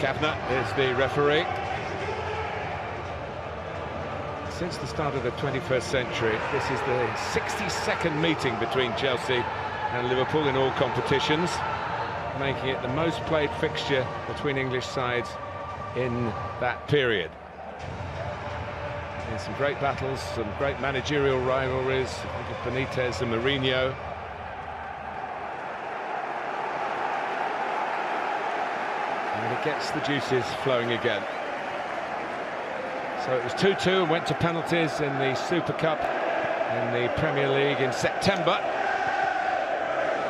Kavanagh is the referee. Since the start of the 21st century, this is the 62nd meeting between Chelsea and Liverpool in all competitions, making it the most played fixture between English sides in that period. In some great battles, some great managerial rivalries, think of Benitez and Mourinho. And it gets the juices flowing again. So it was 2-2 and went to penalties in the Super Cup in the Premier League in September.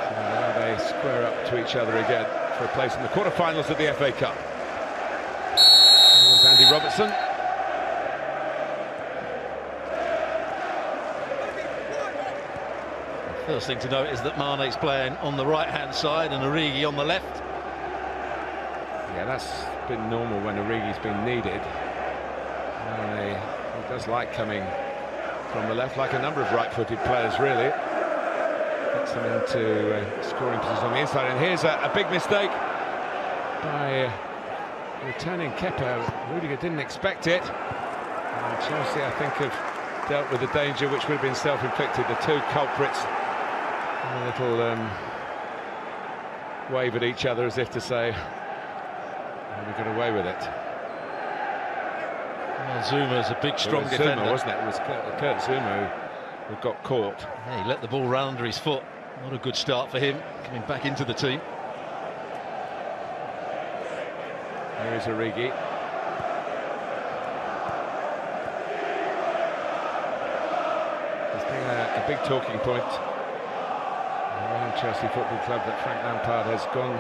So now they square up to each other again for a place in the quarter-finals of the FA Cup. There's Andy Robertson. First thing to note is that Mane's playing on the right-hand side and Origi on the left. Yeah, that's been normal when Origi's been needed. Mane, he does like coming from the left, like a number of right-footed players, really. Gets them into scoring positions on the inside. And here's a big mistake by returning Kepa. Rudiger didn't expect it. And Chelsea, I think, have dealt with the danger, which would have been self-inflicted. The two culprits, a little wave at each other as if to say, we got away with it. Well, Zuma's a big, strong defender. Zuma, wasn't it? It was Kurt Zuma who got caught. Yeah, he let the ball run under his foot. Not a good start for him, coming back into the team. Here is Origi. There's been a big talking point around Chelsea Football Club that Frank Lampard has gone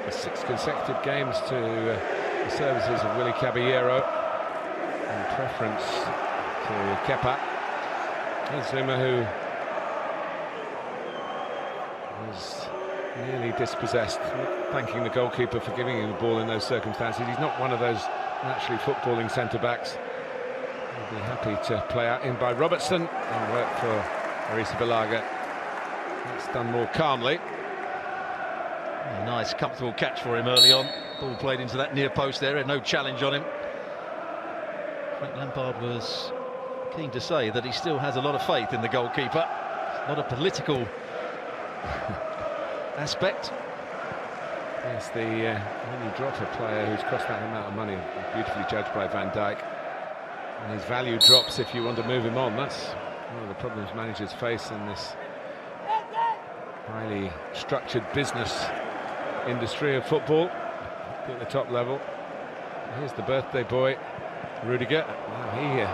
for 6 consecutive games to the services of Willy Caballero in preference to Kepa. Here's Zuma, who was nearly dispossessed, thanking the goalkeeper for giving him the ball in those circumstances. He's not one of those naturally footballing centre-backs. He'll be happy to play out in by Robertson and work for Arrizabalaga. It's done more calmly. A nice, comfortable catch for him early on. Ball played into that near post area, no challenge on him. Frank Lampard was keen to say that he still has a lot of faith in the goalkeeper. It's not a political aspect. Yes, when you drop a player who's cost that amount of money, beautifully judged by Van Dijk, and his value drops if you want to move him on. That's one of the problems managers face in this highly structured business industry of football at the top level. Here's the birthday boy, Rudiger. Now he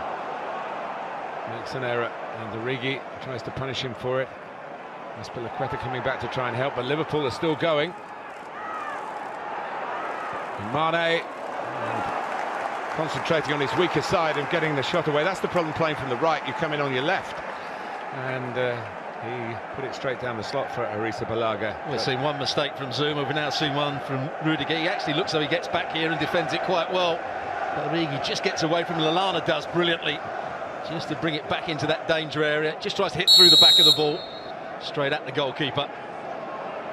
makes an error, and Origi tries to punish him for it. Azpilicueta coming back to try and help, but Liverpool are still going. And Mane concentrating on his weaker side and getting the shot away. That's the problem playing from the right. You come in on your left, and he put it straight down the slot for Arrizabalaga. We've seen one mistake from Zuma, we've now seen one from Rudiger. He actually looks like he gets back here and defends it quite well. But Origi just gets away from Lallana, does brilliantly, just to bring it back into that danger area. Just tries to hit through the back of the ball, straight at the goalkeeper.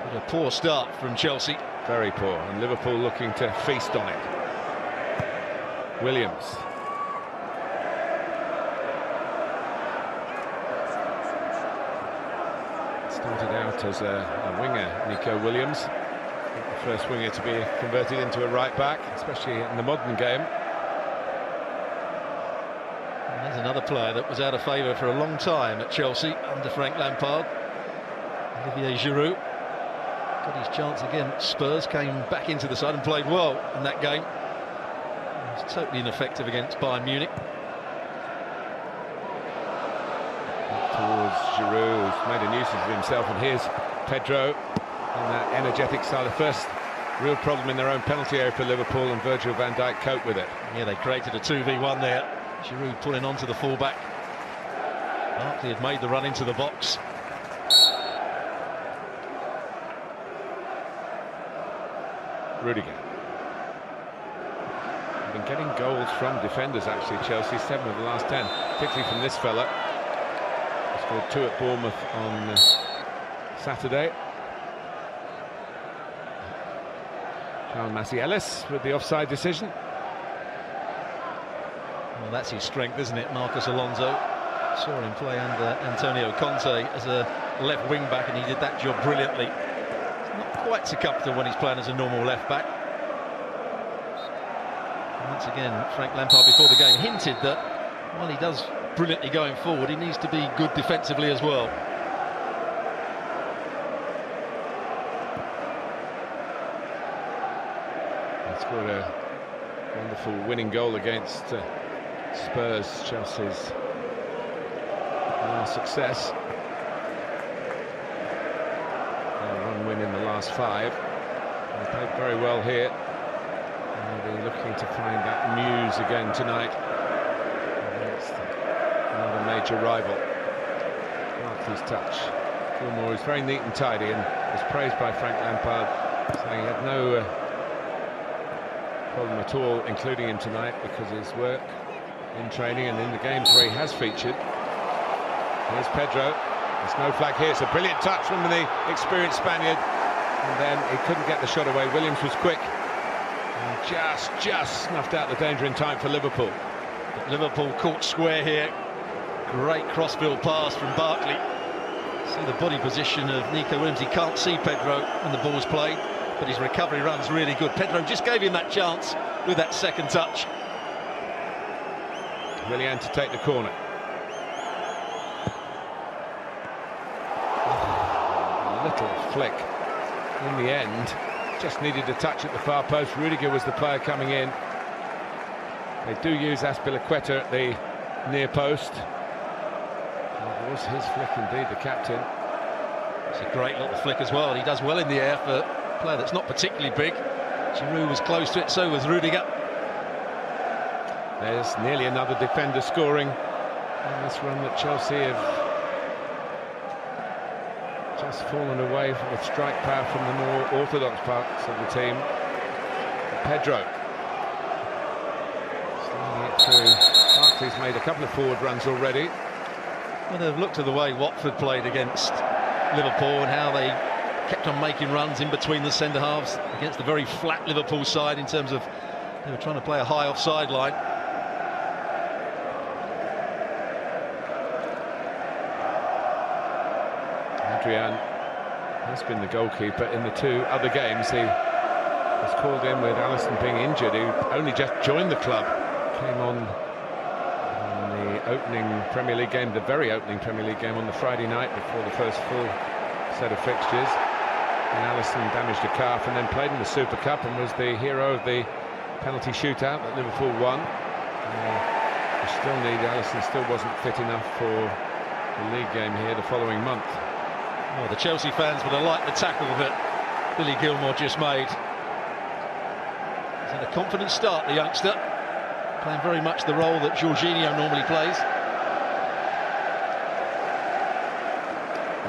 But a poor start from Chelsea. Very poor, and Liverpool looking to feast on it. Williams. Started out as a winger, Nico Williams. The first winger to be converted into a right back, especially in the modern game. And there's another player that was out of favour for a long time at Chelsea under Frank Lampard, Olivier Giroud. Got his chance again. Spurs came back into the side and played well in that game. He was totally ineffective against Bayern Munich. Towards Giroud, who's made a nuisance of himself, and here's Pedro in that energetic style. The first real problem in their own penalty area for Liverpool, and Virgil van Dijk coped with it. Yeah, they created a 2v1 there. Giroud pulling onto the fullback. Barkley had made the run into the box. Rudiger. They've been getting goals from defenders, actually, Chelsea, 7 of the last 10, particularly from this fella. He scored 2 at Bournemouth on Saturday. Ellis with the offside decision. Well, that's his strength, isn't it, Marcos Alonso? Saw him play under Antonio Conte as a left wing back, and he did that job brilliantly. He's not quite so comfortable when he's playing as a normal left back. And once again, Frank Lampard before the game hinted that while he does brilliantly going forward, he needs to be good defensively as well. He scored a wonderful winning goal against Spurs, Chelsea's success. One win in the last 5. They played very well here. And they're looking to find that muse again tonight against another major rival. Barkley's touch. Gilmour is very neat and tidy, and was praised by Frank Lampard, saying he had no problem at all including him tonight because of his work in training and in the games where he has featured. Here's Pedro. There's no flag here. It's a brilliant touch from the experienced Spaniard, and then he couldn't get the shot away. Williams was quick and just snuffed out the danger in time for Liverpool. But Liverpool caught square here. Great crossfield pass from Barkley. See the body position of Nico Williams. He can't see Pedro when the ball's played, but his recovery run's really good. Pedro just gave him that chance with that second touch. Willian to take the corner. A little flick in the end. Just needed a touch at the far post. Rudiger was the player coming in. They do use Azpilicueta at the near post. It was his flick indeed, the captain. It's a great little flick as well. He does well in the air for a player that's not particularly big. Giroud was close to it, so was Rudiger. There's nearly another defender scoring in this run that Chelsea have just fallen away with strike power from the more orthodox parts of the team. Pedro. Sliding it through. Barkley's made a couple of forward runs already. Well, they've looked at the way Watford played against Liverpool and how they kept on making runs in between the centre halves against the very flat Liverpool side in terms of they were trying to play a high offside line. Adrian has been the goalkeeper in the 2 other games. He was called in with Alisson being injured, who only just joined the club. Came on the opening Premier League game, the very opening Premier League game on the Friday night before the first full set of fixtures. And Alisson damaged a calf and then played in the Super Cup and was the hero of the penalty shootout that Liverpool won. Alisson still wasn't fit enough for the league game here the following month. Well, the Chelsea fans would have liked the tackle that Billy Gilmour just made. He's had a confident start, the youngster, playing very much the role that Jorginho normally plays.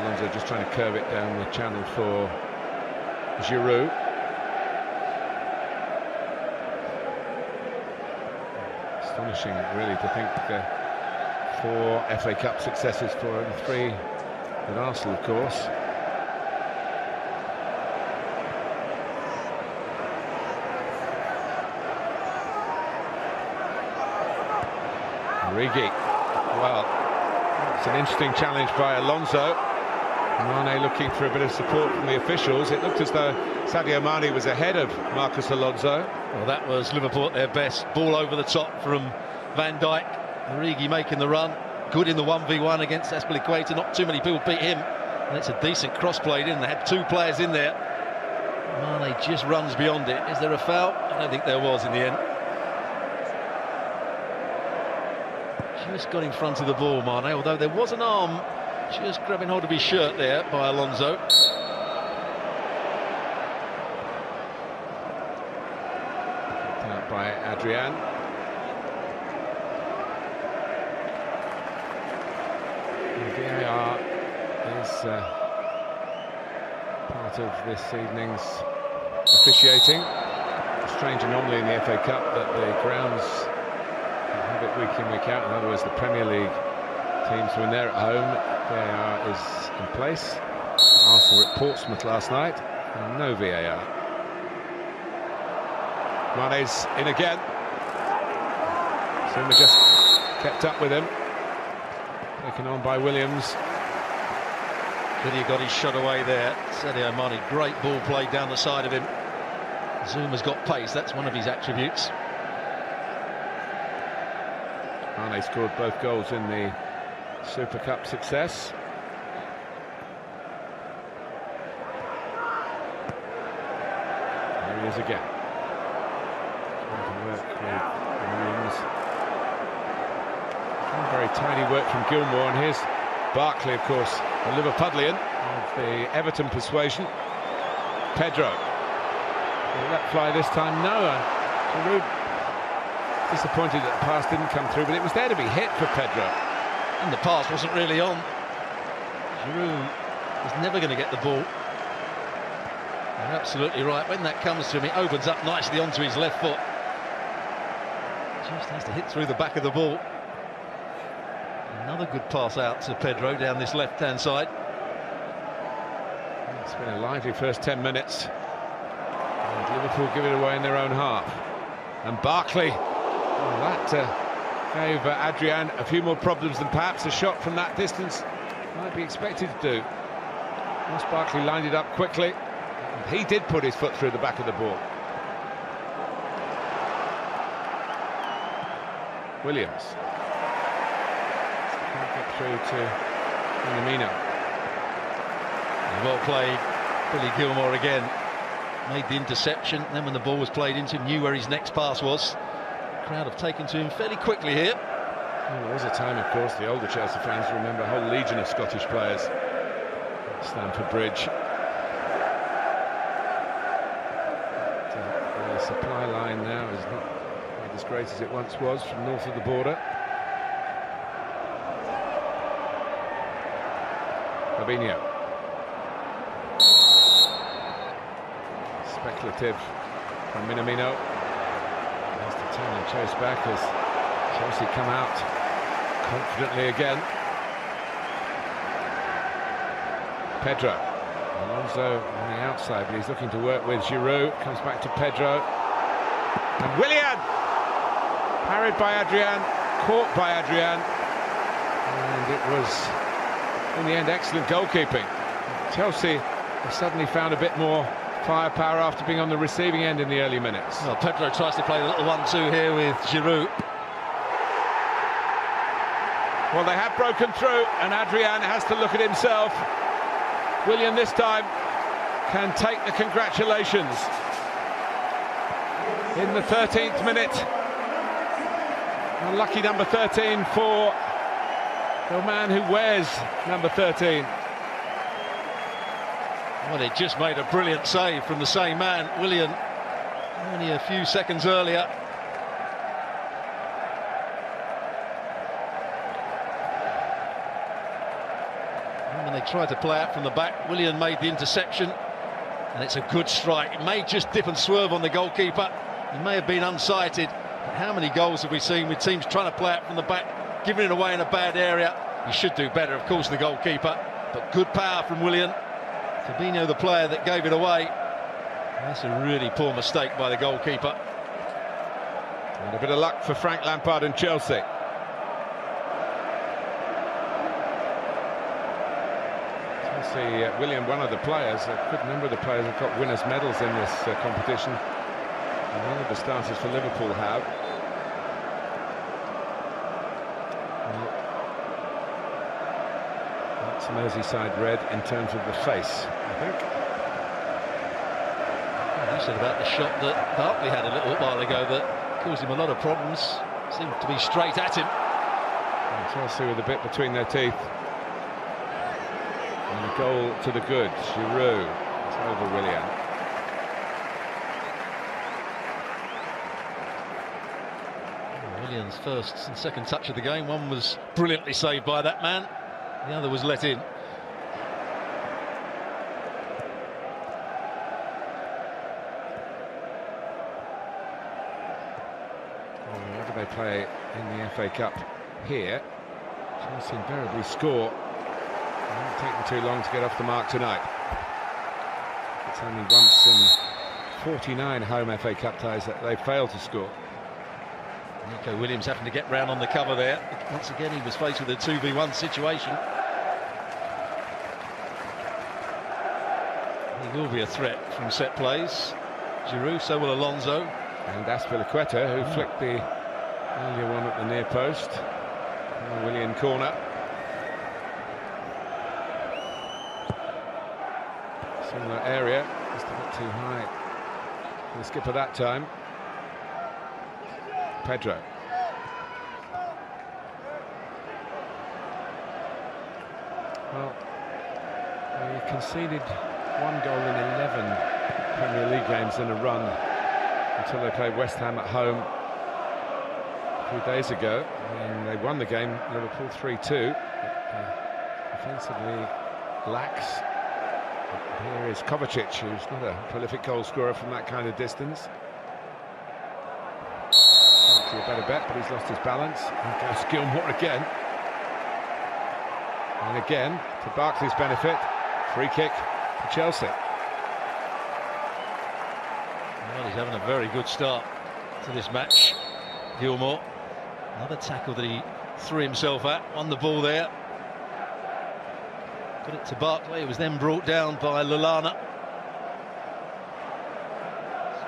Alonso just trying to curve it down the channel for Giroud. Astonishing, really, to think 4 FA Cup successes for him, 3 with Arsenal, of course. Origi. Well, it's an interesting challenge by Alonso. Mane looking for a bit of support from the officials. It looked as though Sadio Mane was ahead of Marcos Alonso. Well, that was Liverpool at their best. Ball over the top from Van Dijk. Origi making the run. Good in the 1v1 against Azpilicueta. Not too many people beat him. And it's a decent cross played in. They had 2 players in there. Mane just runs beyond it. Is there a foul? I don't think there was in the end. Just got in front of the ball, Mane, although there was an arm just grabbing hold of his shirt there by Alonso. Picked out by Adrian. The VAR is part of this evening's officiating. A strange anomaly in the FA Cup that the grounds have it week in, week out. In other words, the Premier League teams, when they're at home, VAR is in place. Arsenal at Portsmouth last night, and no VAR. Mane's in again. Zuma just kept up with him. Taken on by Williams. Lydia got his shot away there. Sadio Mane, great ball played down the side of him. Zuma's got pace, that's one of his attributes. Mane scored both goals in the Super Cup success. There he is again. Trying to work with Williams. Very tidy work from Gilmour, and here's Barkley, of course, a Liverpudlian of the Everton persuasion. Pedro. Will that fly this time? No. Giroud disappointed that the pass didn't come through, but it was there to be hit for Pedro. And the pass wasn't really on. Giroud is never going to get the ball. You're absolutely right. When that comes to him, it opens up nicely onto his left foot. Just has to hit through the back of the ball. Another good pass out to Pedro down this left-hand side. It's been a lively first 10 minutes. And Liverpool give it away in their own half. And Barkley, well, that gave Adrian a few more problems than perhaps a shot from that distance might be expected to do. Ross Barkley lined it up quickly. And he did put his foot through the back of the ball. Williams. Can't get through to Minamino. Well played, Billy Gilmour again. Made the interception, then when the ball was played into him, knew where his next pass was. The crowd have taken to him fairly quickly here. Well, there was a time, of course, the older Chelsea fans remember a whole legion of Scottish players at Stamford Bridge. The supply line now is not quite as great as it once was from north of the border. Fabinho. Speculative from Minamino. Has to turn and chase back as Chelsea come out confidently again. Pedro. Alonso on the outside, but he's looking to work with Giroud. Comes back to Pedro. And Willian! Parried by Adrian, caught by Adrian. And it was, in the end, excellent goalkeeping. Chelsea have suddenly found a bit more firepower after being on the receiving end in the early minutes. Well, Pedro tries to play a little 1-2 here with Giroud. Well, they have broken through, and Adrian has to look at himself. Willian this time can take the congratulations. In the 13th minute. Unlucky number 13 for the man who wears number 13. Well, it just made a brilliant save from the same man, Willian, only a few seconds earlier. And when they tried to play out from the back, Willian made the interception, and it's a good strike. It may just dip and swerve on the goalkeeper. He may have been unsighted, but how many goals have we seen with teams trying to play out from the back, giving it away in a bad area? He should do better, of course, the goalkeeper, but good power from Willian. Fabinho, the player that gave it away. That's a really poor mistake by the goalkeeper. And a bit of luck for Frank Lampard and Chelsea. Chelsea, Willian, one of the players, a good number of the players have got winners' medals in this competition. And none of the starters for Liverpool have. That's Merseyside red in terms of the face, I think. Well, you said about the shot that Barkley had a little while ago that caused him a lot of problems. Seemed to be straight at him. And Chelsea with a bit between their teeth. And a goal to the good. Giroud. It's over Willian. Willian's first and second touch of the game. One was brilliantly saved by that man. The other was let in. Whenever they play in the FA Cup here, Chelsea invariably score. It won't take them too long to get off the mark tonight. It's only once in 49 home FA Cup ties that they failed to score. Nico Williams having to get round on the cover there. Once again, he was faced with a 2v1 situation. He will be a threat from set plays. Giroud, so will Alonso. And Azpilicueta, who flicked the earlier one at the near post. Willian corner. Similar area, just a bit too high for the skipper that time. Pedro. Well, he conceded 1 goal in 11 Premier League games in a run until they played West Ham at home a few days ago, and they won the game, Liverpool 3-2. Defensively lax. Here is Kovacic, who's not a prolific goal scorer from that kind of distance. A better bet, but he's lost his balance. And goes Gilmour again. And again, to Barkley's benefit, free kick for Chelsea. Well, he's having a very good start to this match, Gilmour. Another tackle that he threw himself at, won the ball there. Got it to Barkley, it was then brought down by Lallana.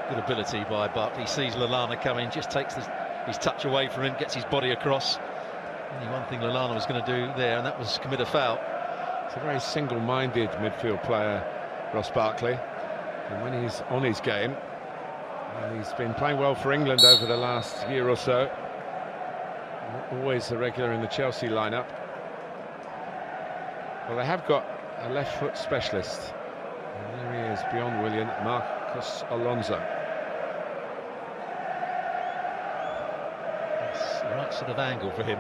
Good ability by Barkley, he sees Lallana coming, just takes his touch away from him, gets his body across. Only one thing Lallana was going to do there, and that was commit a foul. It's a very single-minded midfield player, Ross Barkley. And when he's on his game, and he's been playing well for England over the last year or so. Always a regular in the Chelsea lineup. Well, they have got a left foot specialist. And there he is, beyond Willian, Marcos Alonso. It's the right sort of angle for him.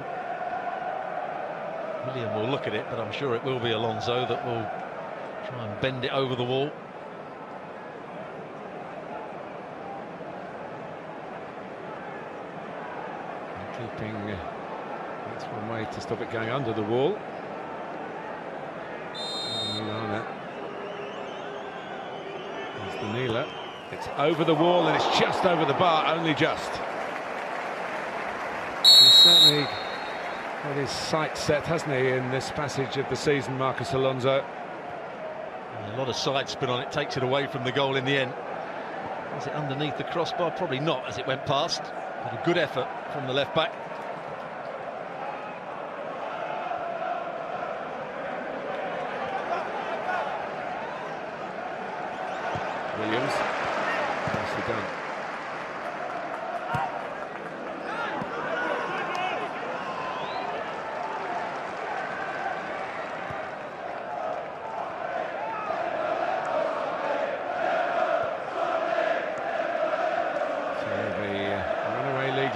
Willian will look at it, but I'm sure it will be Alonso that will try and bend it over the wall. Keeping, that's one way to stop it going under the wall. There's the kneeler. It's over the wall and it's just over the bar, only just. He's certainly got his sights set, hasn't he, in this passage of the season, Marcos Alonso. A lot of side spin on it, takes it away from the goal in the end. Was it underneath the crossbar? Probably not, as it went past. But a good effort from the left back. Williams, nicely done.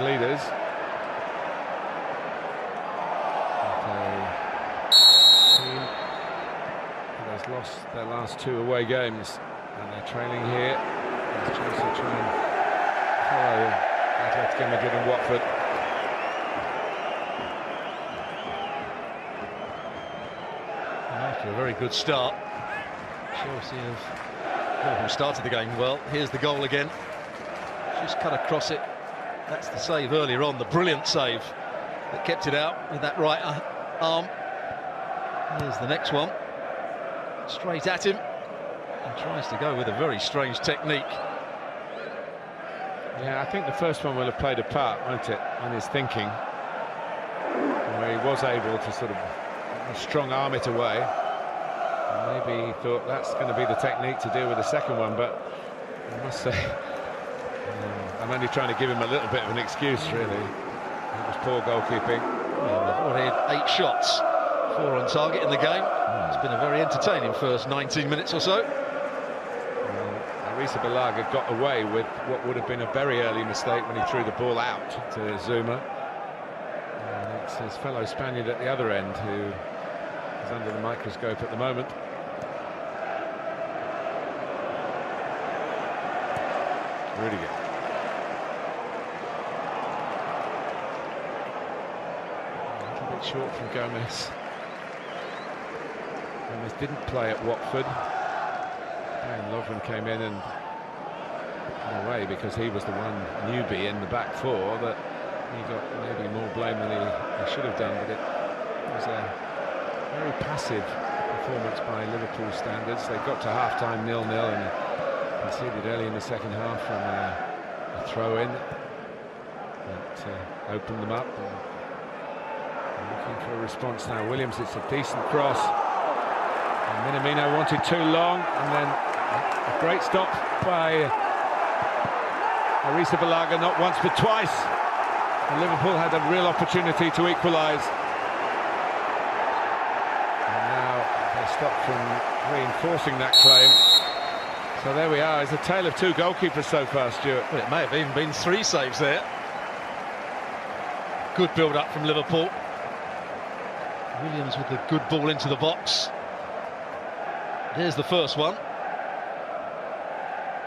Leaders. Team that has lost their last 2 away games, and they're trailing here. As Chelsea try and follow Atletico Madrid and Watford. And after a very good start, Chelsea have started the game well. Here's the goal again. Just cut across it. That's the save earlier on, the brilliant save that kept it out with that right arm. Here's the next one, straight at him, and tries to go with a very strange technique. Yeah, I think the first one will have played a part, won't it, on his thinking, where he was able to sort of strong arm it away. And maybe he thought that's going to be the technique to deal with the second one, but I must say, I'm only trying to give him a little bit of an excuse, really. It was poor goalkeeping. Well, they've already had 8 shots, 4 on target in the game. It's been a very entertaining first 19 minutes or so. Arrizabalaga got away with what would have been a very early mistake when he threw the ball out to Zuma. And it's his fellow Spaniard at the other end who is under the microscope at the moment. Rudiger. A little bit short from Gomez. Gomez didn't play at Watford. And Lovren came in and in a way, because he was the one newbie in the back four, that he got maybe more blame than he should have done. But it was a very passive performance by Liverpool standards. They got to half-time 0-0 and conceded early in the second half from a throw-in that opened them up. And looking for a response now. Williams, it's a decent cross. And Minamino wanted too long, and then a great stop by Arrizabalaga, not once but twice. And Liverpool had a real opportunity to equalise. And now they stopped from reinforcing that claim. So there we are. It's a tale of two goalkeepers so far, Stuart. Well, it may have even been 3 saves there. Good build-up from Liverpool. Williams with the good ball into the box. There's the first one.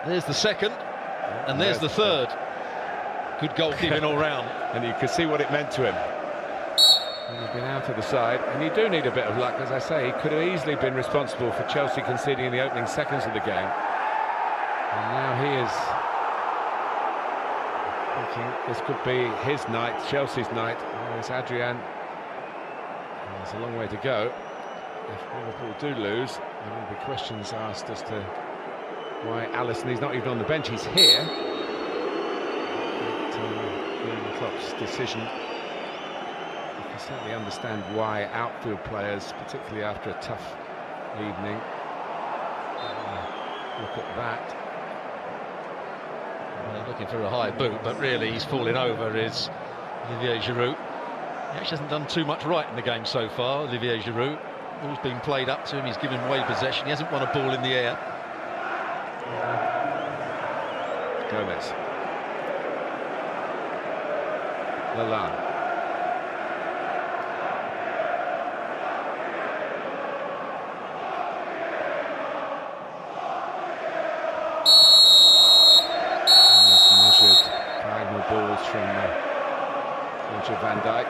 There's the second. And there's the third. Good goalkeeping all round. And you could see what it meant to him. He's been out of the side, and you do need a bit of luck. As I say, he could have easily been responsible for Chelsea conceding in the opening seconds of the game. And now he is thinking this could be his night, Chelsea's night. Whereas Adrian, there's a long way to go. If Liverpool do lose, there will be questions asked as to why Alisson, he's not even on the bench, he's here. But Klopp's decision, you can certainly understand why outfield players, particularly after a tough evening, look at that. Looking for a high boot, but really he's falling over is Olivier Giroud. He actually hasn't done too much right in the game so far, Olivier Giroud. Ball's been played up to him, he's given away possession, he hasn't won a ball in the air. Gomez. Lalana. Measured diagonal balls from Virgil van Dijk.